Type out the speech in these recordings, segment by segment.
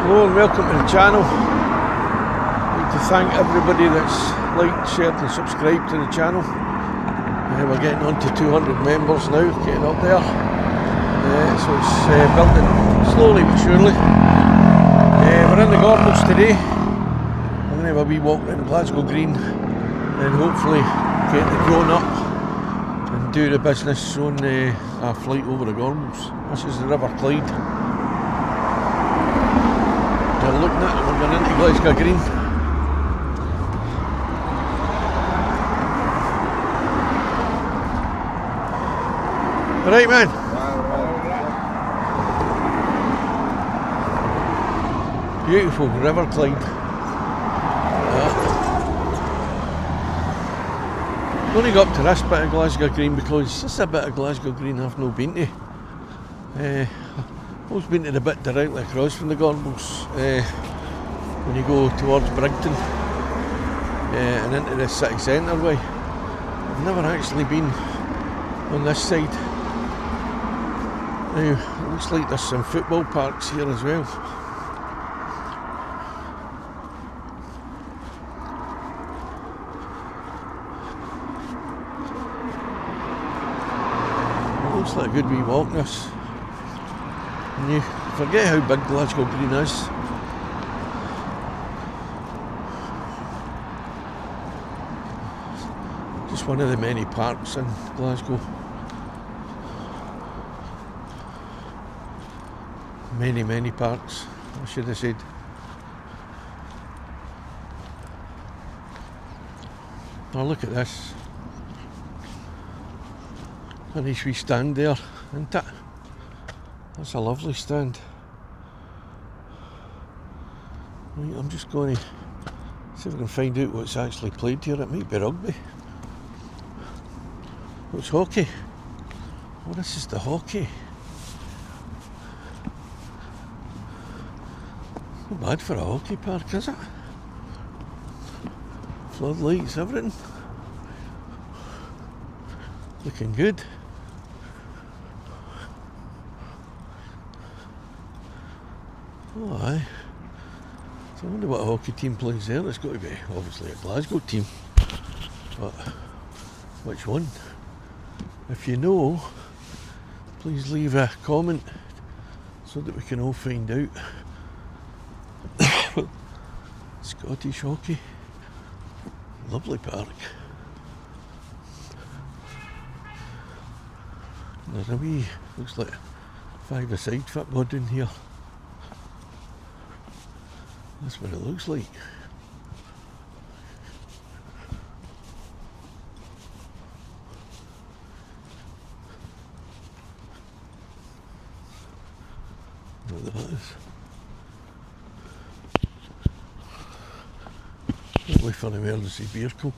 Hello and welcome to the channel. I'd like to thank everybody that's liked, shared and subscribed to the channel. We're getting on to 200 members now, getting up there. So it's building slowly but surely. We're in the Gorbals today. I'm going to have a wee walk around Glasgow Green and hopefully get the drone up and do the business on a flight over the Gorbals. This is the River Clyde. We're looking at it, we're going into Glasgow Green. Right, man. Beautiful River Clyde. I'm going to go up to this bit of Glasgow Green because this is a bit of Glasgow Green I've not been to. I've always been to the bit directly across from the Gorbals when you go towards Brigton and into the city centre way. I've never actually been on this side. Now, it looks like there's some football parks here as well. It looks like a good wee walk, this. And you forget how big Glasgow Green is. Just one of the many parks in Glasgow. Many parks, I should have said. Oh, look at this. A nice wee stand there, isn't it? That's a lovely stand. Right, I'm just going to see if I can find out what's actually played here. It might be rugby. What's hockey? Oh, this is the hockey. Not bad for a hockey park, is it? Floodlights, everything. Looking good. Oh, aye. So I wonder what a hockey team plays there. It's got to be obviously a Glasgow team. But which one? If you know, please leave a comment so that we can all find out. Scottish hockey. Lovely park. And there's a wee, looks like 5-a-side football down here. That's what it looks like. What that is. Probably for emergency vehicles.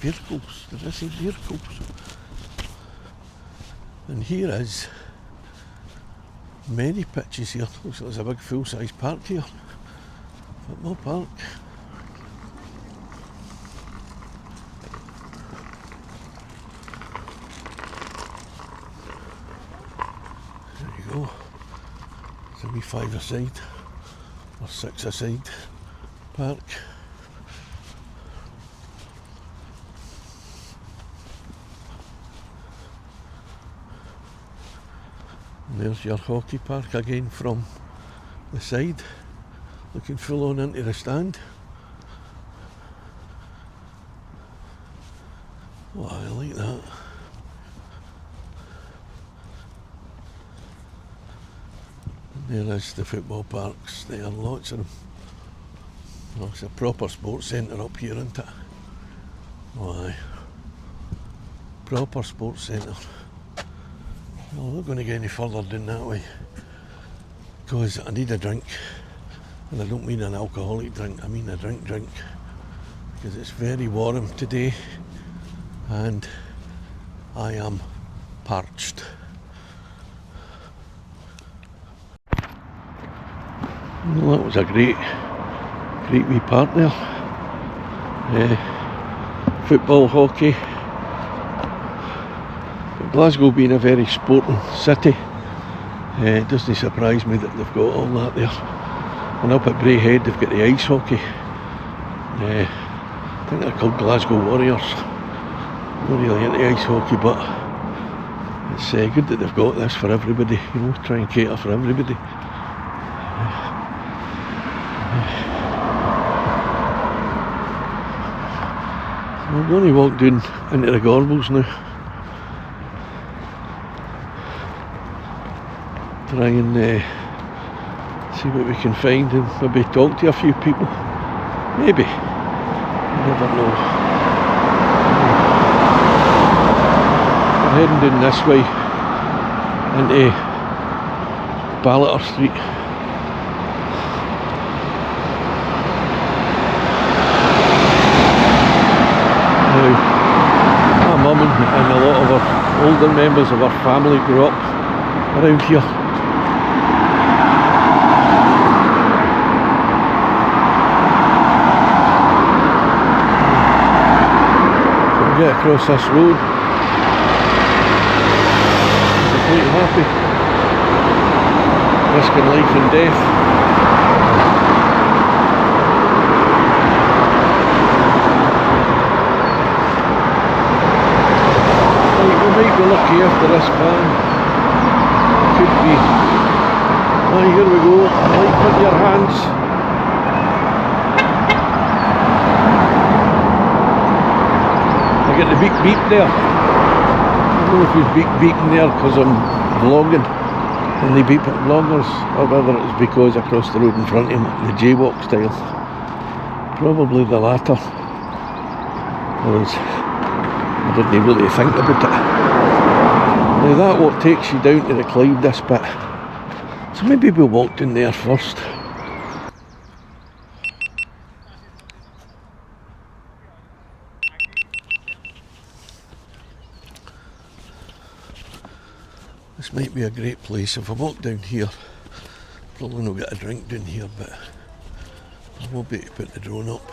Did I say vehicles? And here is many pitches here. Looks like there's a big full-size park here. Football park. There you go. It's a wee 5-a-side or 6-a-side park. And there's your hockey park again from the side, looking full on into the stand. Oh, I like that. And there is the football parks, there are lots of them. Oh, it's a proper sports centre up here, isn't it? Oh, aye. Proper sports centre. Well, I'm not going to get any further down that way because I need a drink, and I don't mean an alcoholic drink, I mean a drink because it's very warm today and I am parched. Well, that was a great wee park there. Football, hockey. Glasgow being a very sporting city, It doesn't surprise me that they've got all that there. And up at Braehead they've got the ice hockey. I think they're called Glasgow Warriors. Not really into ice hockey, but it's good that they've got this for everybody, you know, try and cater for everybody. We're going to walk down into the Gorbals now. Try and see what we can find and maybe talk to a few people. Maybe. You never know. We're heading down this way into Ballater Street. Now, my mum and a lot of our older members of our family grew up around here. Get across this road, completely happy, risking life and death. Right, we might be lucky after this ban. Could be. Oh, here we go. Light with your hands. I get the beep beep there. I don't know if he's beeping there because I'm vlogging and they beep at vloggers, or whether it's because across the road in front of him, the jaywalk style. Probably the latter. Because I didn't really think about it. Now that walk takes you down to the Clyde, this bit. So maybe we'll walk down there first. This might be a great place. If I walk down here, probably not get a drink down here, but I won't be able to put the drone up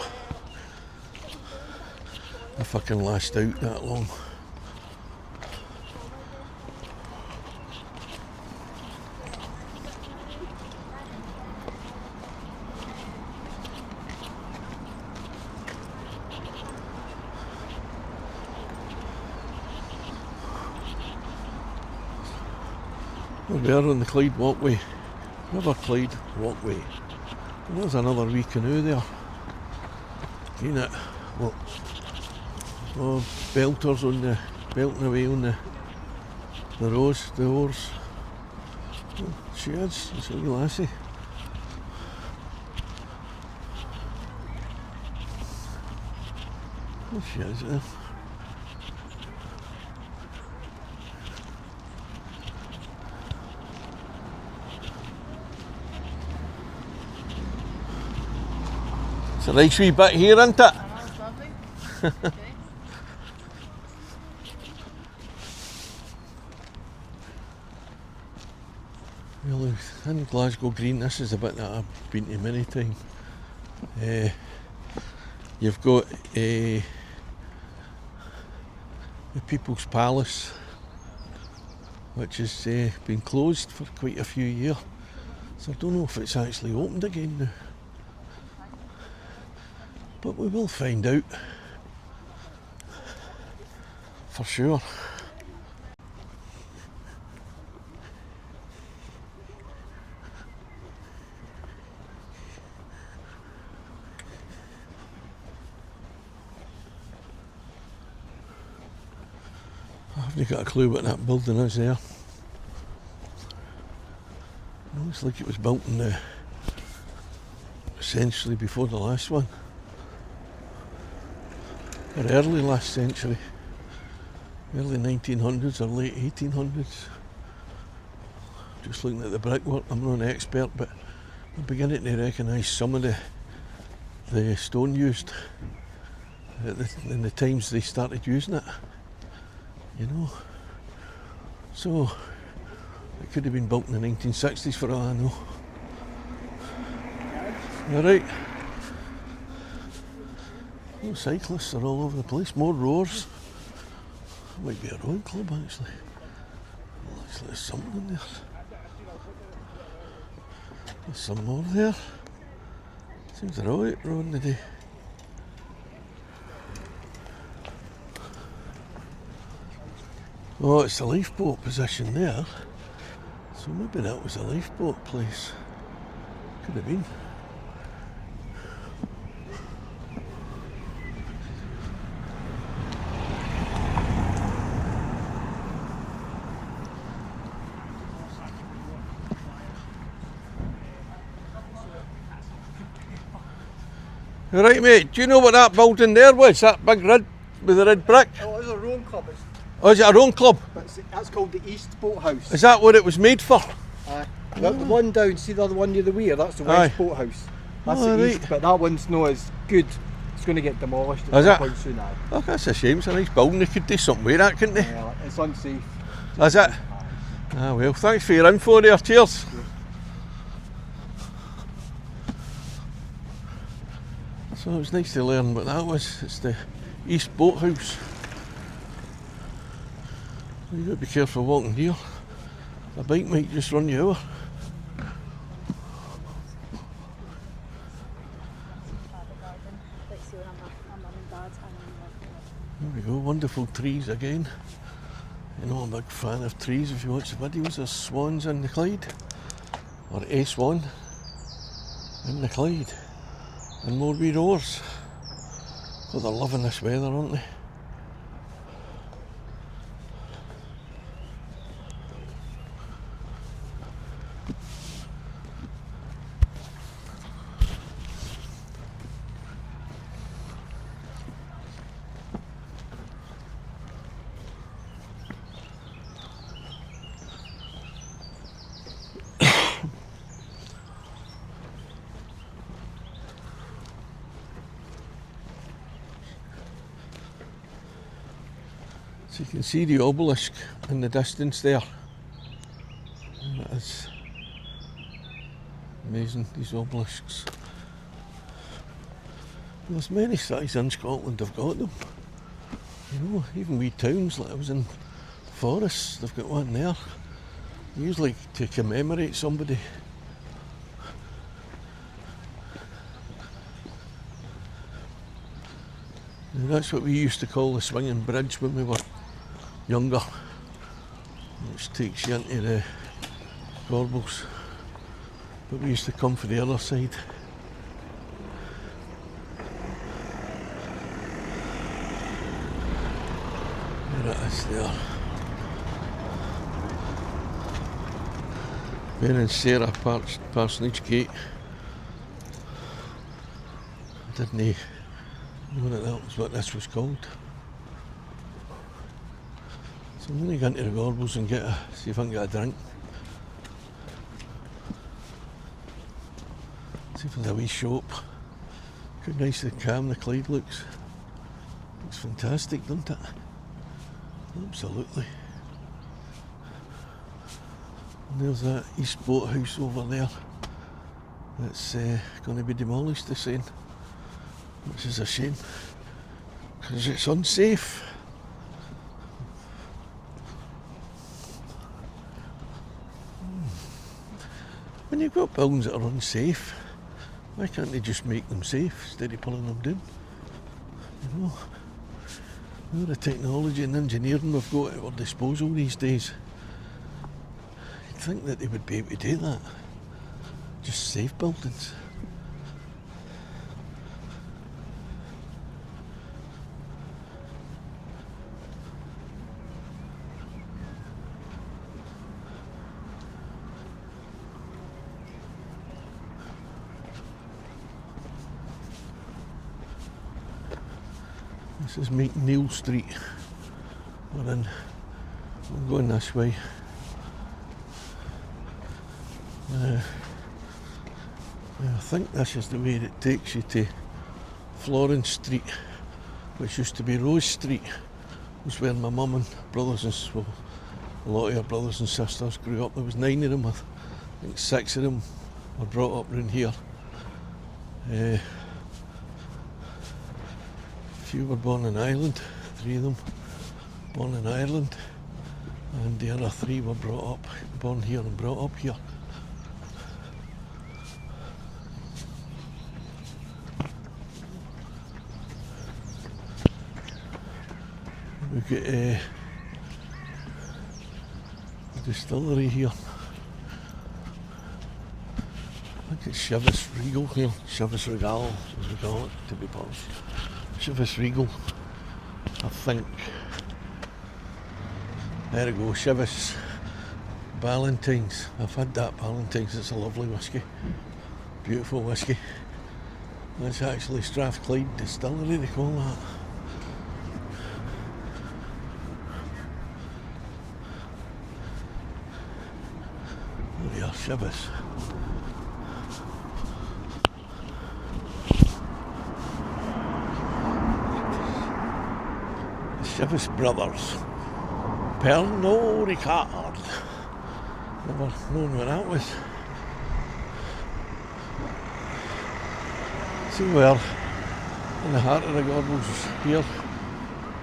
if I can last out that long. We are on the Clyde walkway, River Clyde walkway. And there's another wee canoe there. Seen it? What? Oh, belters on the belting away on the oars. Oh, she is. It's a wee lassie. Oh, she is there. It's a nice wee bit here, isn't it? That's lovely. Okay. Well, in Glasgow Green, this is a bit that I've been to many times. You've got the People's Palace, which has been closed for quite a few years. So I don't know if it's actually opened again now. But we will find out for sure. I haven't got a clue what that building is there. It looks like it was built in the century before the last one. Or early last century, early 1900s or late 1800s. Just looking at the brickwork, I'm not an expert, but I'm beginning to recognise some of the stone used in the times they started using it, you know. So it could have been built in the 1960s for all I know. All right. Oh, cyclists are all over the place. More roars. Might be a rowing club actually. Well, actually there's something in there. There's some more there. Seems they're all out rowing today. Oh, it's the lifeboat position there. So maybe that was a lifeboat place. Could have been. Right, mate, do you know what that building there was? That big red with the red brick? Oh, it's a rowing club. Oh, is it a rowing club? That's called the East Boathouse. Is that what it was made for? The one down, see the other one near the weir, that's the West Boathouse. That's Oh, the right. East, but that one's not as good. It's going to get demolished at Is some it? point soon. Oh, that's a shame. It's a nice building. They could do something with that, couldn't they? It's unsafe. Is it? Ah, well, thanks for your info there. Cheers. So it was nice to learn what that was. It's the East Boathouse. You've got to be careful walking here. A bike might just run you over. There we go, wonderful trees again. You know, I'm a big fan of trees. If you watch the videos, there's swans in the Clyde, or a swan in the Clyde, and more wee roars. Oh, they're loving this weather, aren't they? So you can see the obelisk in the distance there. And that is amazing, these obelisks. There's many cities in Scotland have got them. You know, even wee towns, like I was in Forest, they've got one there. Usually to commemorate somebody. Now that's what we used to call the swinging bridge when we were younger, which takes you into the Gorbals, but we used to come for the other side. There it is there. Ben and Sarah Parsonage Gate. Didn't know that was what this was called. So I'm going to go into the Gorbals and see if I can get a drink. See if there's a wee shop. How nice and calm the Clyde looks. Looks fantastic, doesn't it? Absolutely. And there's that East Boathouse over there. That's going to be demolished, they're saying. Which is a shame, because it's unsafe. When you've got buildings that are unsafe, why can't they just make them safe instead of pulling them down? You know, all the technology and engineering we've got at our disposal these days, you'd think that they would be able to do that. Just safe buildings. This is McNeil Street. We're going this way. I think this is the way that takes you to Florence Street, which used to be Rose Street. It was where my mum and brothers and a lot of her brothers and sisters grew up. There was 9 of them. I think 6 of them were brought up around here. Few were born in Ireland, 3 of them born in Ireland, and the other 3 were born here and brought up here. We've got a distillery here. I think it's Chivas Regal here. Chivas Regal, as we call it, to be posh. Chivas Regal, I think. There we go, Chivas Ballantines. I've had that Ballantines, it's a lovely whisky. Beautiful whisky. That's actually Strathclyde Distillery, they call that. There we are, Chivas. The Chivas Brothers. Pernod Ricard. Never known where that was. See where, in the heart of the Gorbals here,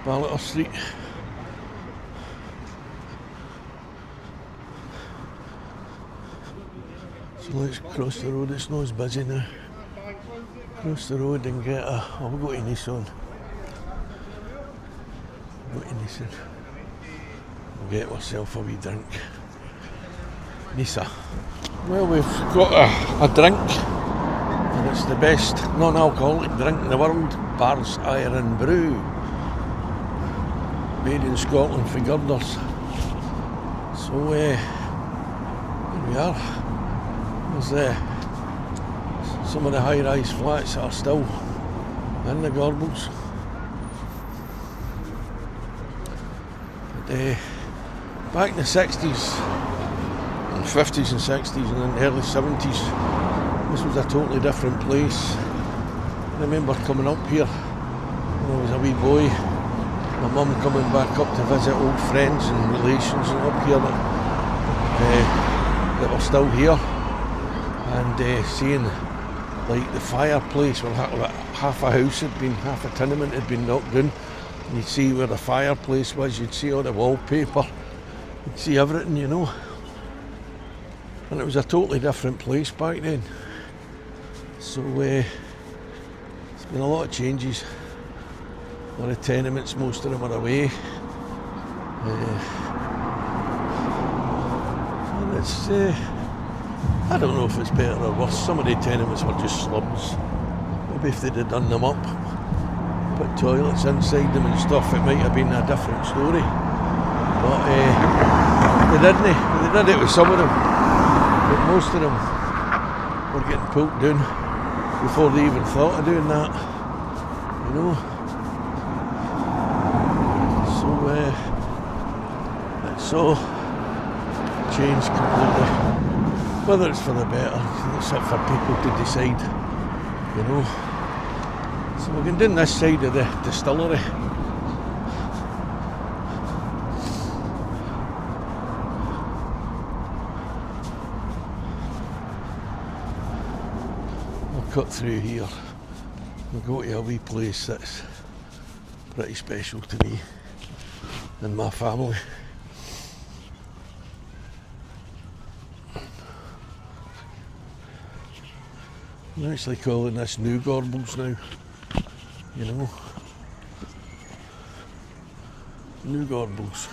Ballater Street. So let's cross the road, it's not as busy now. Cross the road and get a, oh, we'll go to Nissan. Go to Nissan. We'll get ourselves a wee drink. Nisa. Well, we've got a drink, and it's the best non-alcoholic drink in the world, Bar's Iron Brew. Made in Scotland for girders. So, here we are. There's some of the high-rise flats that are still in the Gorbals. But, back in the 60s, and 50s and 60s and in the early 70s, this was a totally different place. I remember coming up here when I was a wee boy, my mum coming back up to visit old friends and relations and up here that were still here, and seeing like the fireplace where half a house had been, half a tenement had been knocked down, and you'd see where the fireplace was, you'd see all the wallpaper, you'd see everything, you know. And it was a totally different place back then. So it's been a lot of changes. A lot of tenements, most of them are away. And it's, I don't know if it's better or worse. Some of the tenements were just slums. Maybe if they'd have done them up, put toilets inside them and stuff, it might have been a different story. But they didn't. They did it with some of them. But most of them were getting pulled down before they even thought of doing that, you know. So it's all changed completely. Whether it's for the better, it's up for people to decide, you know. So we're going down this side of the distillery. Cut through here, we'll go to a wee place that's pretty special to me and my family. I'm actually calling this New Gorbals now, you know. New Gorbals.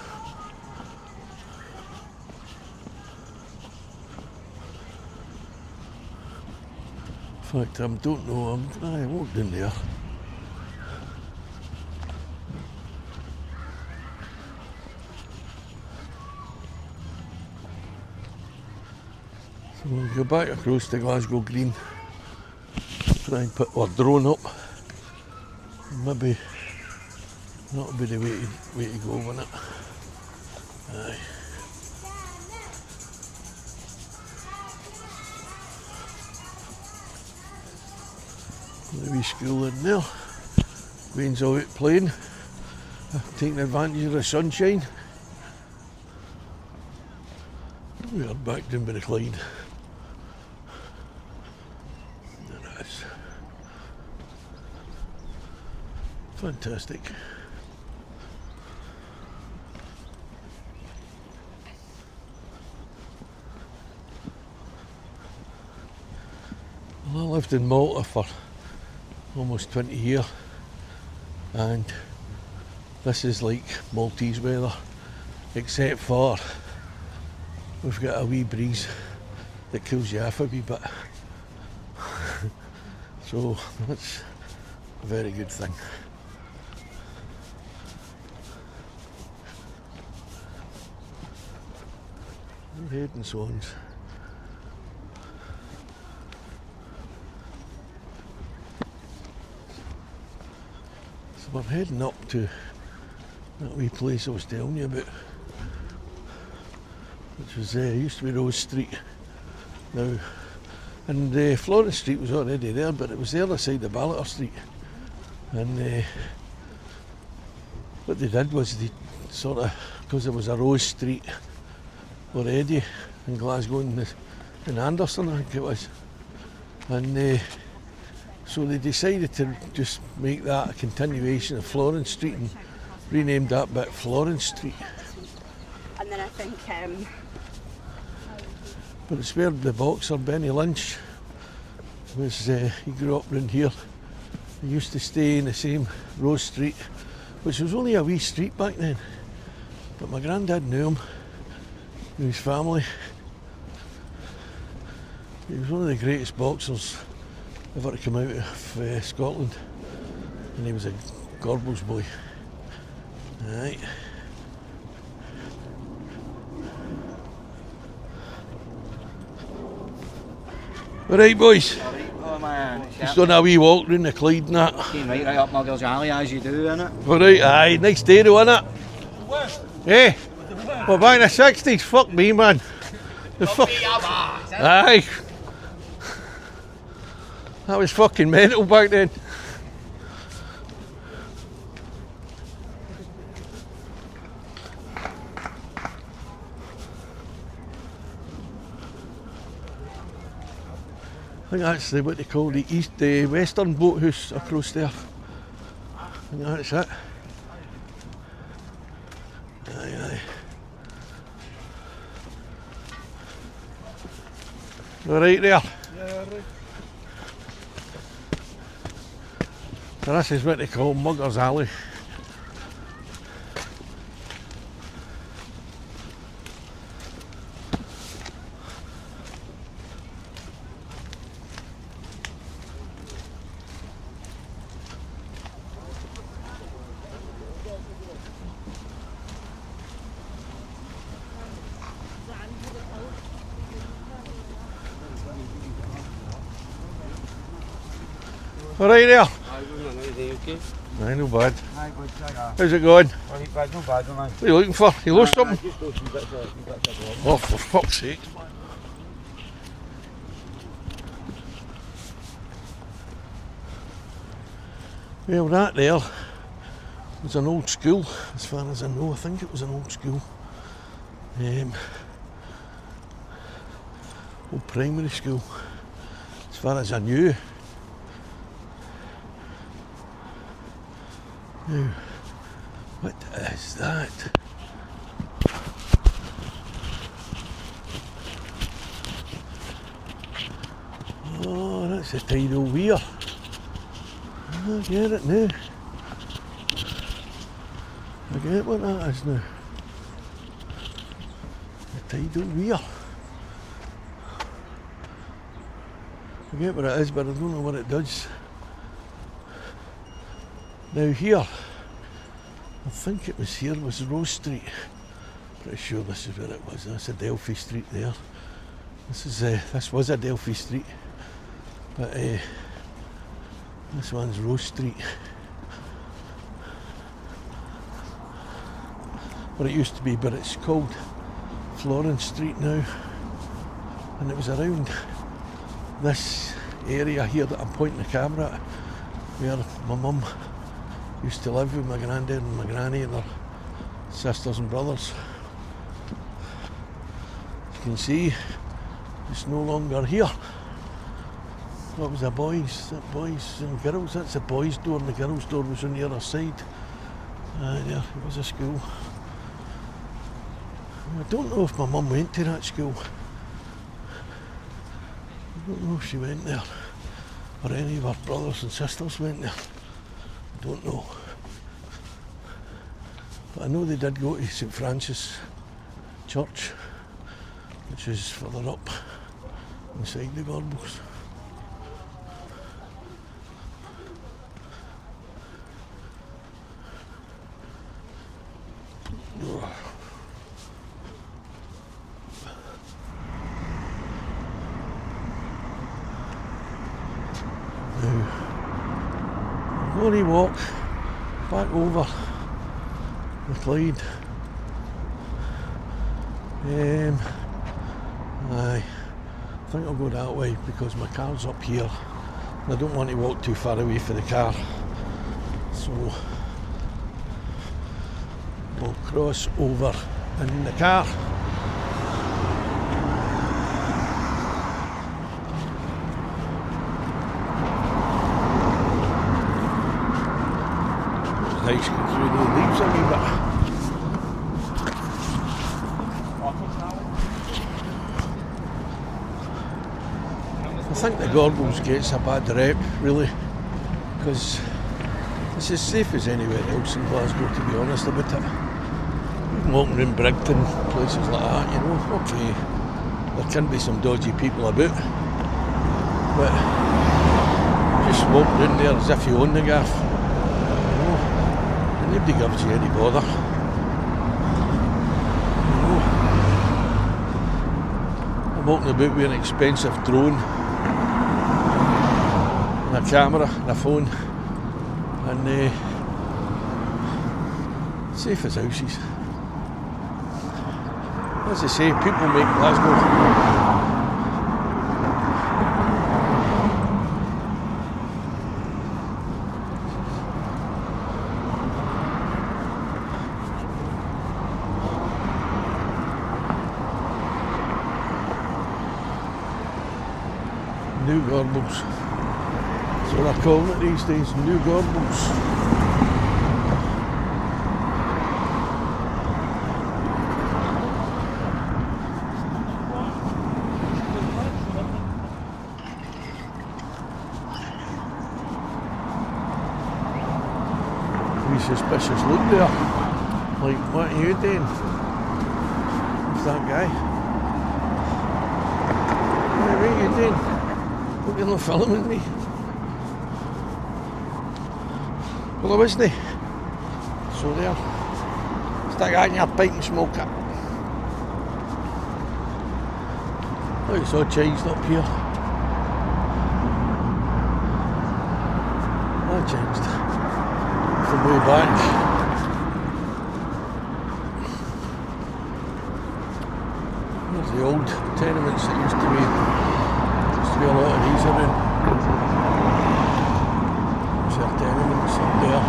In fact, I don't know, I walked in there. So we'll go back across the Glasgow Green, try and put our drone up. Maybe that'll be the way to go, won't it? Aye. The wee school in there. Wayne's out playing, taking advantage of the sunshine. We are back down by the Clyde. There it is. Fantastic. Well, I lived in Malta for almost 20 years, and this is like Maltese weather, except for we've got a wee breeze that cools you off a wee bit. So that's a very good thing. Heading swans. So we're heading up to that wee place I was telling you about, which was used to be Rose Street now, and Florence Street was already there, but it was the other side of Ballater Street, and what they did was they sort of, because there was a Rose Street already in Glasgow in Anderson, I think it was, and so they decided to just make that a continuation of Florence Street and renamed that bit Florence Street. And then I think but it's where the boxer Benny Lynch was, he grew up round here. He used to stay in the same Rose Street, which was only a wee street back then, but my granddad knew him, knew his family. He was one of the greatest boxers ever to come out of Scotland, and he was a Gorbals boy. Aye. Alright boys, Oh man, just done a wee walk round the Clyde and that. came right up Mugger's Alley as you do, innit? Alright, aye, nice day though, innit? Eh? Well, back in the 60s, fuck me man. The fuck. Aye. That was fucking mental back then. I think that's what they call the western boathouse across there. I think that's it. Aye, aye. All right there. Yeah, right. So this is what they call Mugger's Alley. All right there. Aye, no bad. How's it going? No bad, man. What are you looking for? You lost something? Just those few bits of Oh, for fuck's sake. Well, that there was an old school, as far as I know. I think it was an old school. Old primary school, as far as I knew. Now, what is that? Oh, that's a tidal weir. I get it now. I get what that is now. A tidal weir. I get what it is, but I don't know what it does. Now here, I think it was here, was Rose Street. Pretty sure this is where it was. That's Adelphi Street there. This was Adelphi Street, but this one's Rose Street. What it used to be, but it's called Florence Street now. And it was around this area here that I'm pointing the camera at, where my mum used to live with my granddad and my granny and their sisters and brothers. As you can see, it's no longer here. That was boys and girls. That's the boys' door, and the girls' door was on the other side. There, it was a school. I don't know if my mum went to that school. I don't know if she went there, or any of her brothers and sisters went there. I don't know. But I know they did go to St Francis Church, which is further up inside the Gorbals. Now, I'm going to walk back over the Clyde. I think I'll go that way because my car's up here and I don't want to walk too far away from the car, so we'll cross over in the car. It's nice going through the leaves a wee bit. I think the Gorbals gets a bad rep, really, because it's as safe as anywhere else in Glasgow, to be honest about it. Even walking around Brigton, places like that, you know, okay, there can be some dodgy people about, but just walk around there as if you own the gaff, you know, and nobody gives you any bother. You know, I'm walking about with an expensive drone, a camera and a phone, and safe as houses. As I say, people make Glasgow. New Gorbals. That's what I call it these days, New Gorbals. Wee suspicious look there. Like, what are you doing? Who's that guy? What are you doing? Hope you're not filming me. Well, I wasn't. So there. Stick that in your pipe and smoke it. Look, it's all changed up here. That changed from way back. There's the old tenements that used to be a lot of these around. There's tenements up there.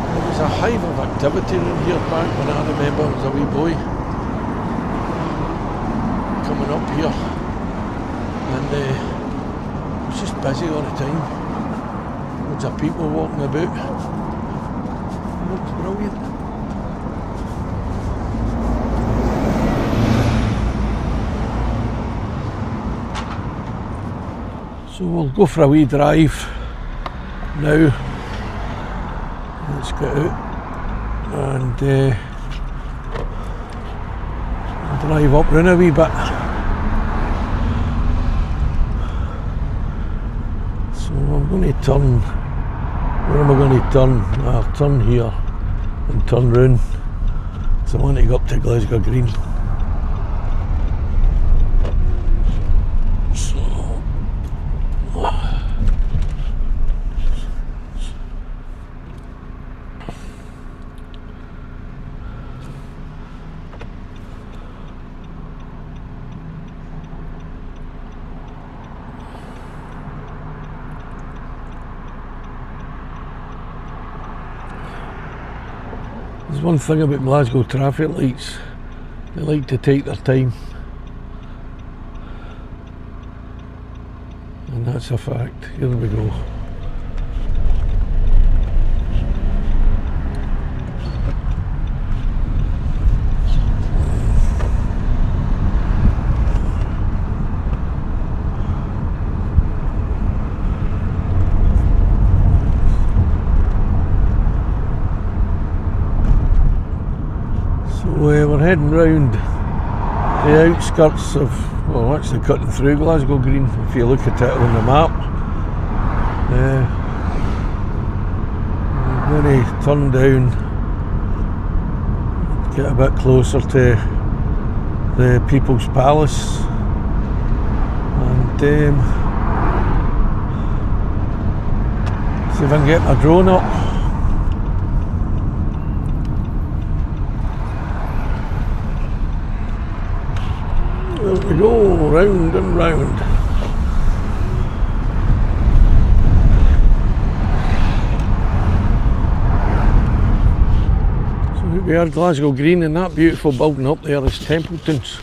There was a hive of activity around here back when I remember as a wee boy. Coming up here, and it was just busy all the time. Loads of people walking about. It looks brilliant. So we'll go for a wee drive now. Let's get out and drive up round a wee bit. So I'm going to turn. Where am I going to turn? I'll turn here and turn round. So I want to go up to Glasgow Green. There's one thing about Glasgow traffic lights, they like to take their time, and that's a fact. Here we go. we're heading round the outskirts of, well, actually cutting through Glasgow Green if you look at it on the map. We're going to turn down, get a bit closer to the People's Palace, and see if I can get my drone up. There we go, round and round. So here we are, Glasgow Green, and that beautiful building up there is Templeton's.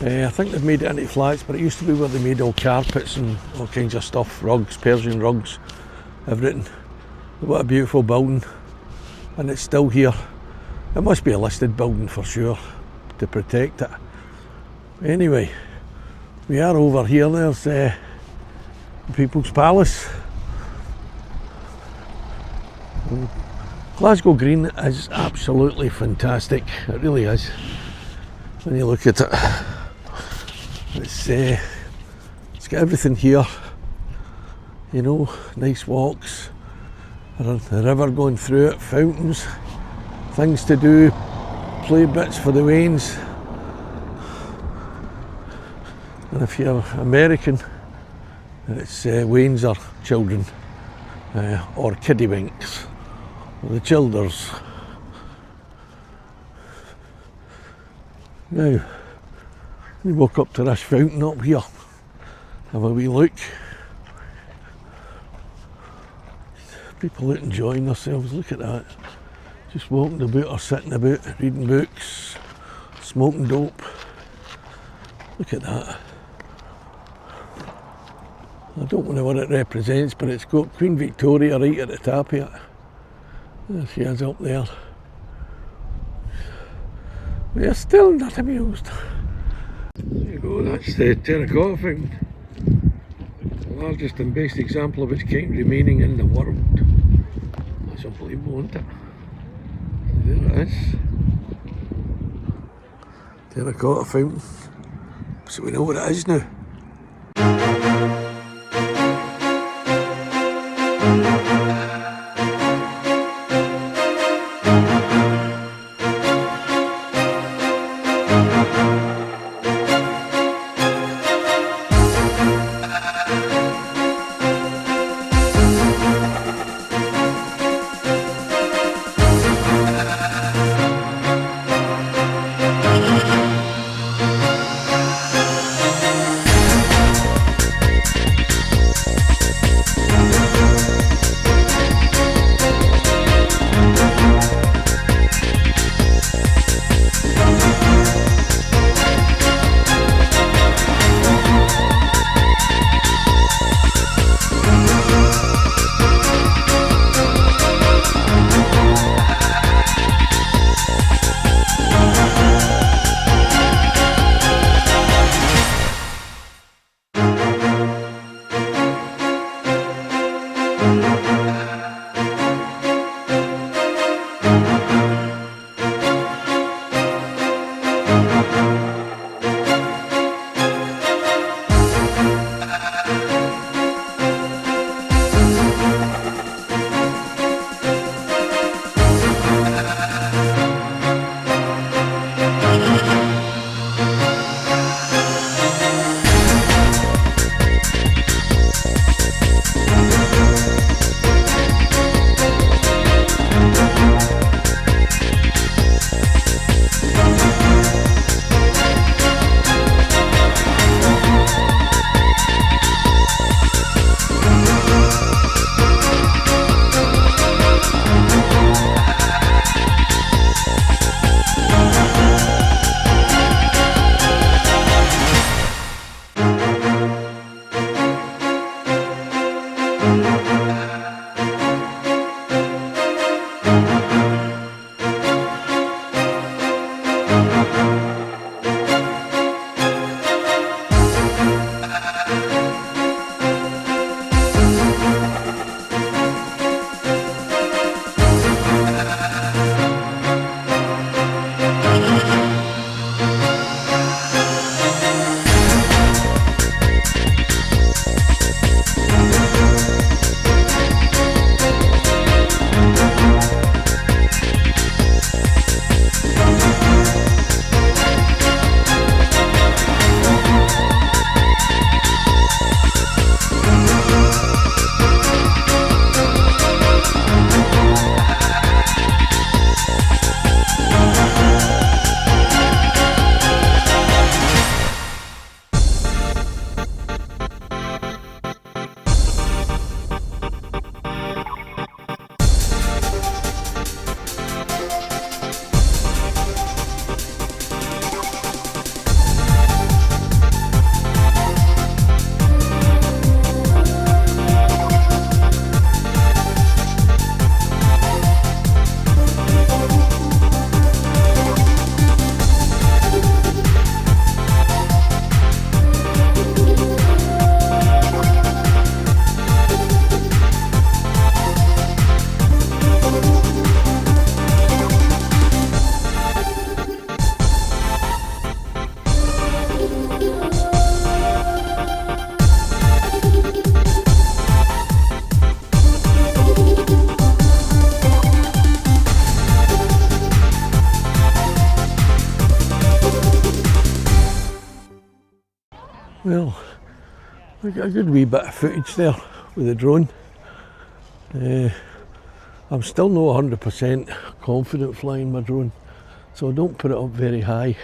I think they've made it into flats, but it used to be where they made all carpets and all kinds of stuff, rugs, Persian rugs, everything. What a beautiful building, and it's still here. It must be a listed building for sure to protect it. Anyway, we are over here. There's the People's Palace. Glasgow Green is absolutely fantastic. It really is. When you look at it, it's got everything here. You know, nice walks, the river going through it, fountains, things to do, play bits for the wains. And if you're American, it's wains are children, or kiddywinks, or the childers. Now, we walk up to this fountain up here, have a wee look. People out enjoying themselves, look at that. Just walking about or sitting about, reading books, smoking dope. Look at that. I don't know what it represents, but it's got Queen Victoria right at the top of it. There she is up there. We are still not amused. There you go, that's the terracotta fountain. The largest and best example of its kind remaining in the world. That's unbelievable, isn't it? There it is. Terracotta fountain. So we know what it is now. Well, I got a good wee bit of footage there with the drone. I'm still not 100% confident flying my drone, so I don't put it up very high.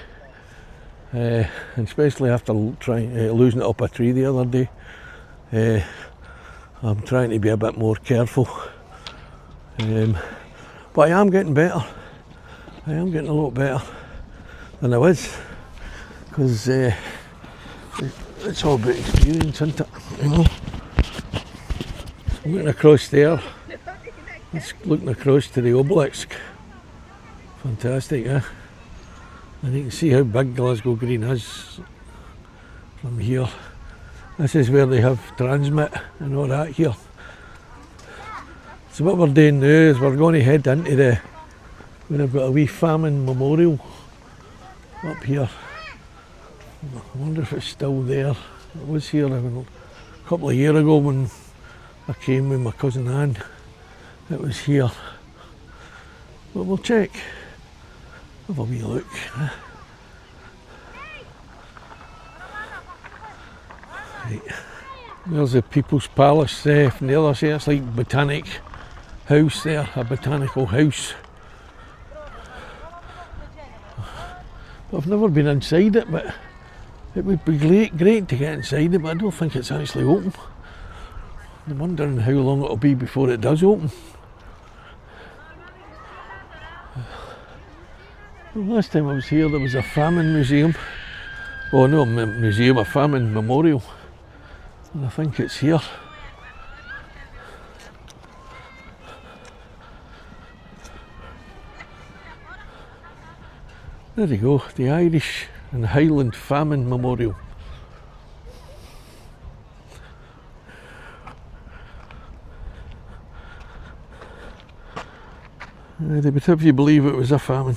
And especially after losing it up a tree the other day. I'm trying to be a bit more careful. But I am getting better. I am getting a lot better than I was, because it's all about experience, isn't it? You know? So looking across there, it's looking across to the obelisk. Fantastic, eh? And you can see how big Glasgow Green is from here. This is where they have transmit and all that here. So what we're doing now is we're going to head into where I've got a wee Famine memorial up here. I wonder if it's still there. It was here a couple of years ago when I came with my cousin Anne. It was here. But we'll check. Have a wee look. Right. There's the People's Palace from the other side. It's like Botanic House there, a botanical house. I've never been inside it, but it would be great to get inside it, but I don't think it's actually open. I'm wondering how long it'll be before it does open. Well, last time I was here there was a famine museum. Oh no, museum, a famine memorial. And I think it's here. There you go, the Irish and Highland Famine Memorial. They would have you believe it was a famine,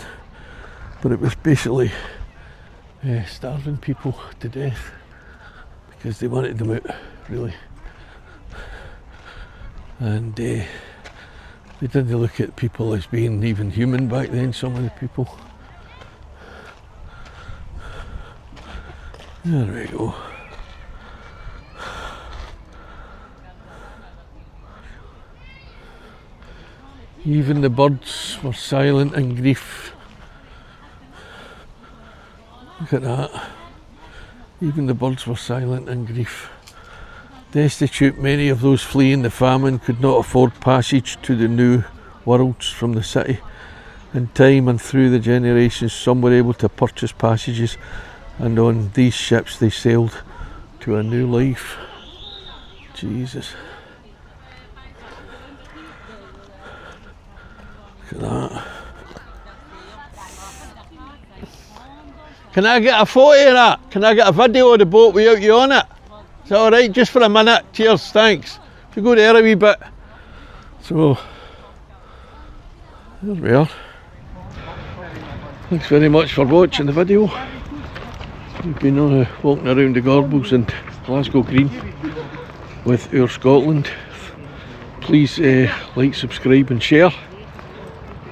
but it was basically starving people to death because they wanted them out, really. And they didn't look at people as being even human back then, some of the people. There we go. Even the birds were silent in grief. Look at that. Even the birds were silent in grief. Destitute, many of those fleeing the famine could not afford passage to the new worlds from the city. In time and through the generations, some were able to purchase passages, and on these ships they sailed to a new life. Jesus. Look at that. Can I get a photo of that? Can I get a video of the boat without you on it? Is that alright? Just for a minute. Cheers, thanks. If you go there a wee bit. So, there we are. Thanks very much for watching the video. We've been walking around the Gorbals and Glasgow Green with Our Scotland. Please like, subscribe and share,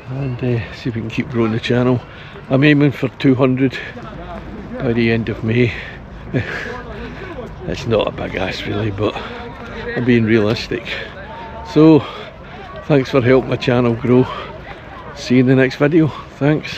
and see if we can keep growing the channel. I'm aiming for 200 by the end of May. It's not a big ask really, but I'm being realistic. So thanks for helping my channel grow. See you in the next video. Thanks.